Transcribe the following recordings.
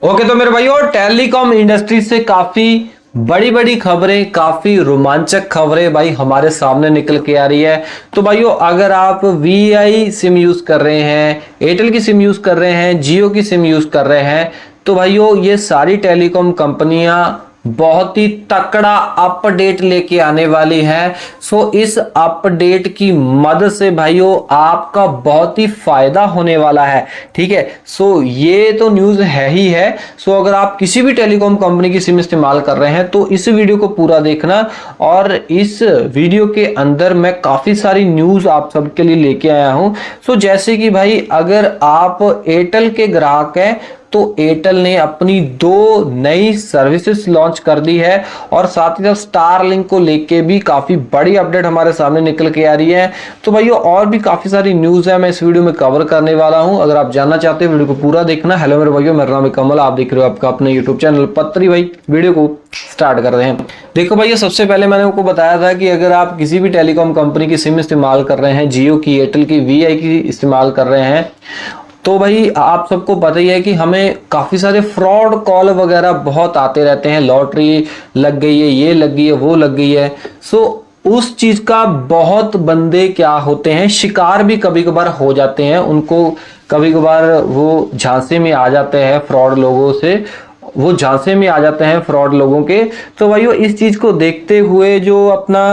Okay तो मेरे भाइयों, टेलीकॉम इंडस्ट्री से काफी बड़ी बड़ी खबरें, काफी रोमांचक खबरें भाई हमारे सामने निकल के आ रही है। तो भाइयों, अगर आप वीआई सिम यूज कर रहे हैं, एयरटेल की सिम यूज कर रहे हैं, जियो की सिम यूज कर रहे हैं, तो भाइयों ये सारी टेलीकॉम कंपनियां बहुत ही तकड़ा अपडेट लेके आने वाली है। सो इस अपडेट की मदद से भाइयों आपका बहुत ही फायदा होने वाला है। ठीक है, सो ये तो न्यूज है ही है। सो अगर आप किसी भी टेलीकॉम कंपनी की सिम इस्तेमाल कर रहे हैं तो इस वीडियो को पूरा देखना। और इस वीडियो के अंदर मैं काफी सारी न्यूज आप सबके लिए लेके आया हूं। सो जैसे कि भाई, अगर आप एयरटेल के ग्राहक हैं तो एयरटेल ने अपनी 2 नई सर्विसेज लॉन्च कर दी है और साथ ही साथ स्टारलिंक को लेके भी काफी बड़ी अपडेट हमारे सामने निकल के आ रही है। तो भाइयों और भी काफी सारी न्यूज है, मैं इस वीडियो में कवर करने वाला हूं। अगर आप जानना चाहते हो वीडियो को पूरा देखना। हेलो मेरे भाइयों, मेरा नाम है कमल, आप देख रहे हो आपका अपने यूट्यूब चैनल पत्री भाई। वीडियो को स्टार्ट कर रहे हैं। देखो भाई, सबसे पहले मैंने आपको बताया था कि अगर आप किसी भी टेलीकॉम कंपनी की सिम इस्तेमाल कर रहे हैं, जियो की, एयरटेल की, वीआई की इस्तेमाल कर रहे हैं, तो भाई आप सबको पता ही है कि हमें काफी सारे फ्रॉड कॉल वगैरह बहुत आते रहते हैं। लॉटरी लग गई है, ये लग गई है, वो लग गई है। सो उस चीज का बहुत बंदे क्या होते हैं, शिकार भी कभी कभार हो जाते हैं। उनको कभी कभार वो झांसे में आ जाते हैं फ्रॉड लोगों से, वो झांसे में आ जाते हैं फ्रॉड लोगों के। तो भाई इस चीज को देखते हुए जो अपना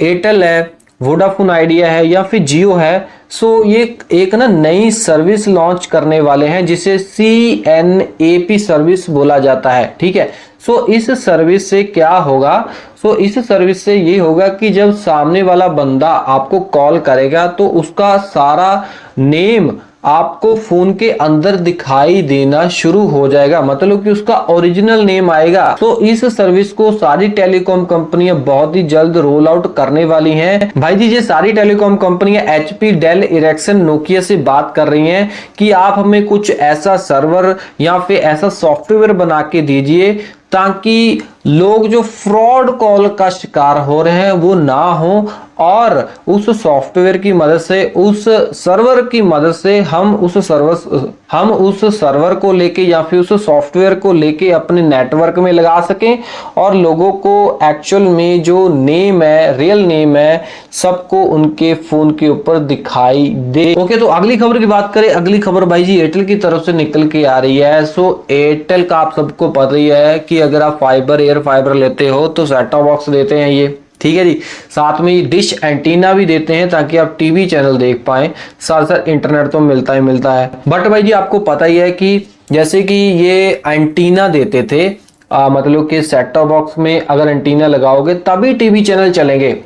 एयरटेल है, वोडाफोन आइडिया है या फिर जियो है, सो ये एक ना नई सर्विस लॉन्च करने वाले हैं जिसे CNAP सर्विस बोला जाता है। ठीक है, सो इस सर्विस से क्या होगा, सो इस सर्विस से ये होगा कि जब सामने वाला बंदा आपको कॉल करेगा तो उसका सारा नेम आपको फोन के अंदर दिखाई देना शुरू हो जाएगा, मतलब कि उसका ओरिजिनल नेम आएगा। तो इस सर्विस को सारी टेलीकॉम कंपनियां बहुत ही जल्द रोल आउट करने वाली हैं। भाई जी, ये सारी टेलीकॉम कंपनियां HP, डेल, इरेक्सन, नोकिया से बात कर रही हैं कि आप हमें कुछ ऐसा सर्वर या फिर ऐसा सॉफ्टवेयर बना के दीजिए ताकि लोग जो फ्रॉड कॉल का शिकार हो रहे हैं वो ना हो, और उस सॉफ्टवेयर की मदद से, उस सर्वर की मदद से हम उस सर्वर को लेके या फिर उस सॉफ्टवेयर को लेके अपने नेटवर्क में लगा सकें और लोगों को एक्चुअल में जो नेम है, रियल नेम है, सबको उनके फोन के ऊपर दिखाई दे। ओके, तो अगली खबर की बात करें। अगली खबर भाई जी एयरटेल की तरफ से निकल के आ रही है। सो एयरटेल का आप सबको पता ही है कि अगर आप फाइबर, एयर फाइबर लेते हो तो सेट टॉप बॉक्स देते हैं ये। ठीक है जी, साथ में डिश एंटीना भी देते हैं ताकि आप टीवी चैनल देख पाएं। साथ साथ इंटरनेट तो मिलता ही मिलता है। बट भाई जी आपको पता ही है कि जैसे कि ये एंटीना देते थे, मतलब कि सेट टॉप बॉक्स में अगर एंटीना लगाओगे तभी टीवी चैनल चलेंगे।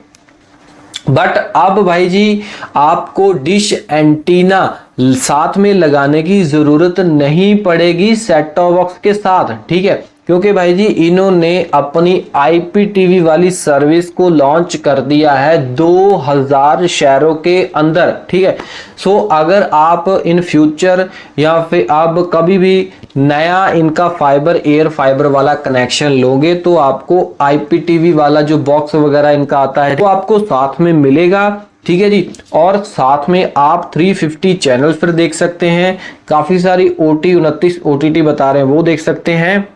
बट अब भाई जी आपको डिश एंटीना साथ में लगाने की जरूरत नहीं पड़ेगी सेट टॉप बॉक्स के साथ। ठीक है, क्योंकि भाई जी इन्होंने अपनी IPTV वाली सर्विस को लॉन्च कर दिया है 2000 शहरों के अंदर। ठीक है, सो अगर आप इन फ्यूचर या फिर आप कभी भी नया इनका फाइबर, एयर फाइबर वाला कनेक्शन लोगे तो आपको IPTV वाला जो बॉक्स वगैरह इनका आता है वो आपको साथ में मिलेगा। ठीक है जी, और साथ में आप 350 चैनल फिर देख सकते हैं। काफी सारी OT29 OTT बता रहे हैं वो देख सकते हैं।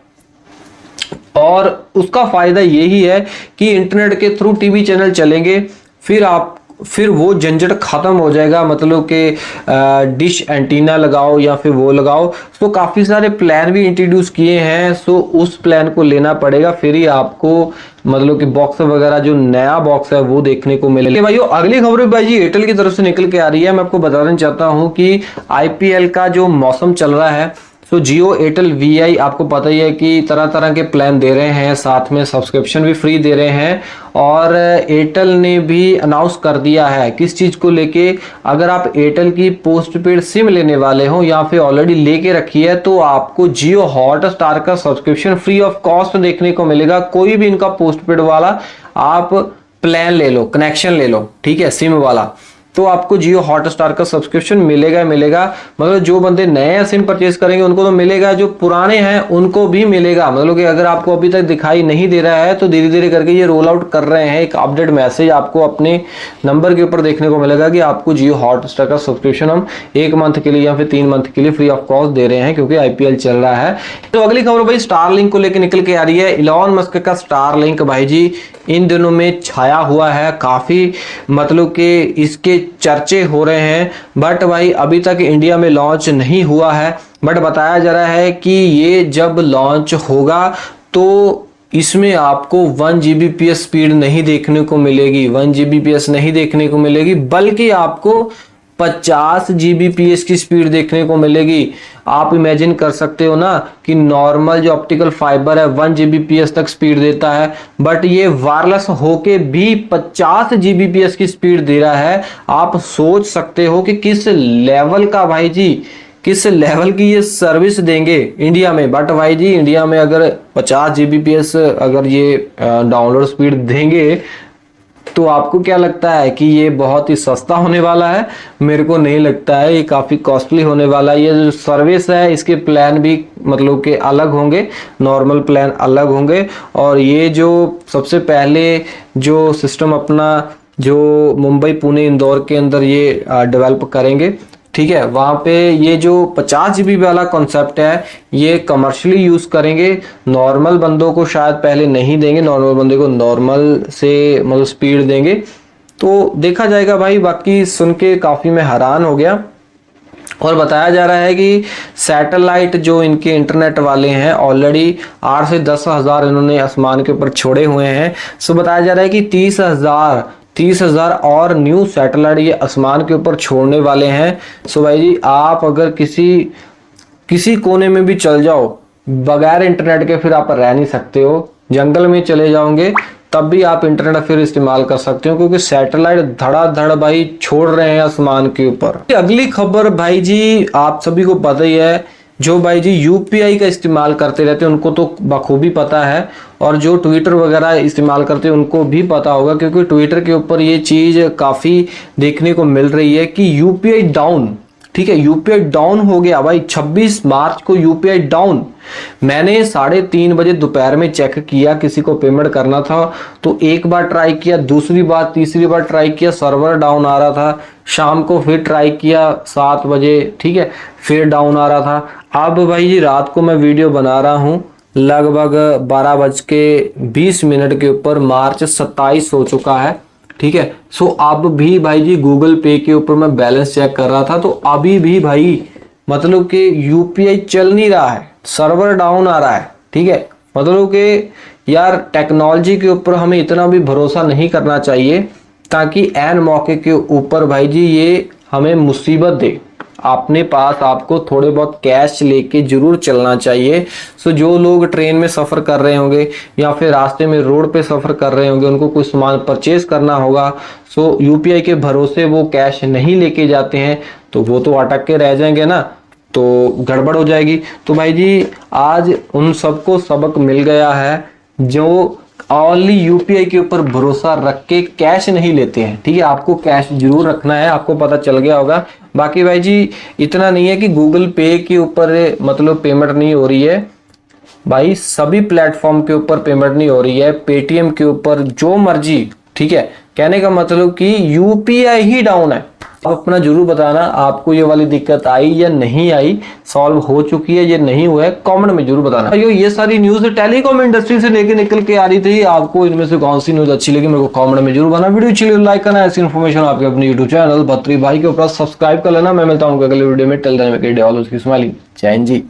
और उसका फायदा यही है कि इंटरनेट के थ्रू टीवी चैनल चलेंगे, फिर वो झंझट खत्म हो जाएगा, मतलब कि डिश एंटीना लगाओ या फिर वो लगाओ। तो काफी सारे प्लान भी इंट्रोड्यूस किए हैं। सो उस प्लान को लेना पड़ेगा, फिर ही आपको मतलब कि बॉक्स वगैरह जो नया बॉक्स है वो देखने को मिलेगा। भाइयों अगली खबर भाई जी एयरटेल की तरफ से निकल के आ रही है। मैं आपको बताना चाहता हूं कि IPL का जो मौसम चल रहा है, सो जियो, एयरटेल, वीआई आपको पता ही है कि तरह तरह के प्लान दे रहे हैं, साथ में सब्सक्रिप्शन भी फ्री दे रहे हैं। और एयरटेल ने भी अनाउंस कर दिया है किस चीज को लेके, अगर आप एयरटेल की पोस्टपेड सिम लेने वाले हो या फिर ऑलरेडी लेके रखी है तो आपको जियो हॉटस्टार का सब्सक्रिप्शन फ्री ऑफ कॉस्ट देखने को मिलेगा। कोई भी इनका पोस्टपेड वाला आप प्लान ले लो, कनेक्शन ले लो, ठीक है, सिम वाला। तो आपको जियो हॉटस्टार का सब्सक्रिप्शन मिलेगा मिलेगा। मतलब जो बंदे नए सिम परचेज करेंगे उनको तो मिलेगा, जो पुराने हैं उनको भी मिलेगा। मतलब कि अगर आपको अभी तक दिखाई नहीं दे रहा है तो धीरे धीरे करके ये रोल आउट कर रहे हैं। एक अपडेट मैसेज आपको अपने नंबर के ऊपर देखने को मिलेगा कि आपको जियो हॉटस्टार का सब्सक्रिप्शन हम 1 मंथ के लिए या फिर 3 मंथ के लिए फ्री ऑफ कॉस्ट दे रहे हैं, क्योंकि आईपीएल चल रहा है। तो अगली खबर भाई स्टारलिंक को लेकर निकल के आ रही है। इलॉन मस्क का स्टारलिंक भाई जी इन दिनों में छाया हुआ है, काफी मतलब कि इसके चर्चे हो रहे हैं, बट भाई अभी तक इंडिया में लॉन्च नहीं हुआ है। बट बताया जा रहा है कि ये जब लॉन्च होगा तो इसमें आपको 1 Gbps स्पीड नहीं देखने को मिलेगी, 1 Gbps नहीं देखने को मिलेगी, बल्कि आपको 50 Gbps की स्पीड देखने को मिलेगी। आप इमेजिन कर सकते हो ना कि नॉर्मल जो ऑप्टिकल फाइबर है 1 Gbps तक स्पीड देता है, बट ये वायरलेस होके भी 50 Gbps की स्पीड दे रहा है। आप सोच सकते हो कि किस लेवल का भाई जी, किस लेवल की ये सर्विस देंगे इंडिया में। बट भाई जी इंडिया में अगर 50 Gbps अगर ये डाउनलोड स्पीड देंगे तो आपको क्या लगता है कि ये बहुत ही सस्ता होने वाला है? मेरे को नहीं लगता है, ये काफ़ी कॉस्टली होने वाला है। ये जो सर्विस है इसके प्लान भी मतलब कि अलग होंगे, नॉर्मल प्लान अलग होंगे। और ये जो सबसे पहले जो सिस्टम अपना जो मुंबई पुणे इंदौर के अंदर ये डेवलप करेंगे, ठीक है, वहां पे ये जो 50 GB वाला कॉन्सेप्ट है ये कमर्शियली यूज करेंगे। नॉर्मल बंदों को शायद पहले नहीं देंगे, नॉर्मल बंदे को नॉर्मल से मतलब स्पीड देंगे, तो देखा जाएगा भाई। बाकी सुन के काफी मैं हैरान हो गया। और बताया जा रहा है कि सैटेलाइट जो इनके इंटरनेट वाले हैं ऑलरेडी 8 से 10 हज़ार इन्होंने आसमान के ऊपर छोड़े हुए हैं। सो बताया जा रहा है कि 30,000 और न्यू सैटेलाइट ये आसमान के ऊपर छोड़ने वाले हैं। सो भाई जी आप अगर किसी कोने में भी चल जाओ बगैर इंटरनेट के फिर आप रह नहीं सकते हो। जंगल में चले जाओगे तब भी आप इंटरनेट फिर इस्तेमाल कर सकते हो, क्योंकि सैटेलाइट धड़ाधड़ भाई छोड़ रहे हैं आसमान के ऊपर। अगली खबर भाई जी आप सभी को पता ही है, जो भाई जी यूपीआई का इस्तेमाल करते रहते हैं उनको तो बखूबी पता है, और जो ट्विटर वगैरह इस्तेमाल करते हैं उनको भी पता होगा, क्योंकि ट्विटर के ऊपर ये चीज काफी देखने को मिल रही है कि यूपीआई डाउन, ठीक है, यूपीआई डाउन हो गया भाई। 26 मार्च को यूपीआई डाउन। मैंने 3:30 बजे दोपहर में चेक किया, किसी को पेमेंट करना था तो एक बार ट्राई किया, दूसरी बार तीसरी बार ट्राई किया, सर्वर डाउन आ रहा था। शाम को फिर ट्राई किया 7 बजे, ठीक है, फिर डाउन आ रहा था। अब भाई जी रात को मैं वीडियो बना रहा हूँ, लगभग 12:20 के ऊपर मार्च 27 हो चुका है, ठीक है। सो अब भी भाई जी गूगल पे के ऊपर मैं बैलेंस चेक कर रहा था तो अभी भी भाई मतलब कि यूपीआई चल नहीं रहा है, सर्वर डाउन आ रहा है, ठीक है। मतलब कि यार टेक्नोलॉजी के ऊपर हमें इतना भी भरोसा नहीं करना चाहिए ताकि एन मौके के ऊपर भाई जी ये हमें मुसीबत दे। अपने पास आपको थोड़े बहुत कैश लेके जरूर चलना चाहिए। सो जो लोग ट्रेन में सफ़र कर रहे होंगे या फिर रास्ते में रोड पे सफ़र कर रहे होंगे, उनको कुछ सामान परचेज करना होगा, सो यूपीआई के भरोसे वो कैश नहीं लेके जाते हैं तो वो तो अटक के रह जाएंगे ना, तो गड़बड़ हो जाएगी। तो भाई जी आज उन सबको सबक मिल गया है जो ओनली यूपीआई के ऊपर भरोसा रख के कैश नहीं लेते हैं, ठीक है। आपको कैश जरूर रखना है, आपको पता चल गया होगा। बाकी भाई जी इतना नहीं है कि गूगल पे के ऊपर मतलब पेमेंट नहीं हो रही है, भाई सभी प्लेटफॉर्म के ऊपर पेमेंट नहीं हो रही है, पेटीएम के ऊपर जो मर्जी, ठीक है। कहने का मतलब कि यूपीआई ही डाउन है। आप अपना जरूर बताना आपको ये वाली दिक्कत आई या नहीं आई, सॉल्व हो चुकी है या नहीं हुआ है, कमेंट में जरूर बताना। ये सारी न्यूज टेलीकॉम इंडस्ट्री से लेके निकल के आ रही थी, आपको इनमें से कौन सी न्यूज अच्छी लगी मेरे को कमेंट में जरूर बताना। वीडियो अच्छी लगी लाइक करना, ऐसी इन्फॉर्मेशन आपके अपने यूट्यूब चैनल बत्री भाई के ऊपर सब्सक्राइब कर लेना। मैं मिलता हूँ अगले वीडियो में, till then make it all उसकी स्माइलिंग। जय हिंद जी।